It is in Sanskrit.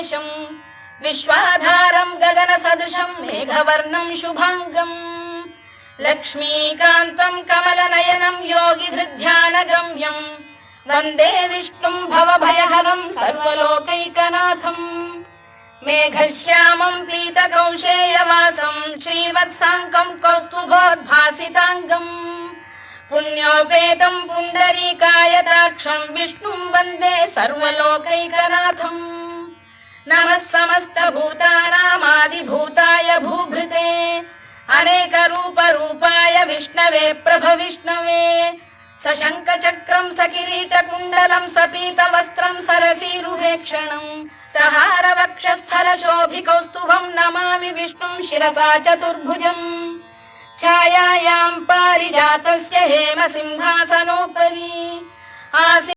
महेशम् विश्वाधारम् गगन सदृशम् मेघवर्णम् शुभाङ्गम् लक्ष्मीकान्तम् कमलनयनम् योगिधृध्यानगम्यम् वन्दे विष्णुम् भवभयहरम् सर्वलोकैकनाथम् मेघश्यामम् पीतकौशेयवासम् श्रीवत्साङ्कम् कौस्तुभोद्भासिताङ्गम् पुण्योपेतम् पुण्डरीकायताक्षम् विष्णुम् वन्दे सर्वलोकैकनाथम् नमः समस्तभूतानामादिभूताय भूभृते अनेकरूपरूपाय विष्णवे प्रभविष्णवे सशङ्खचक्रम् सकिरीटकुण्डलम् सपीतवस्त्रम् सरसीरुहेक्षणम् सहारवक्षस्थलशोभिकौस्तुभम् नमामि विष्णुम् शिरसा चतुर्भुजम् छायायाम् पारिजातस्य हेमसिंहासनोपरि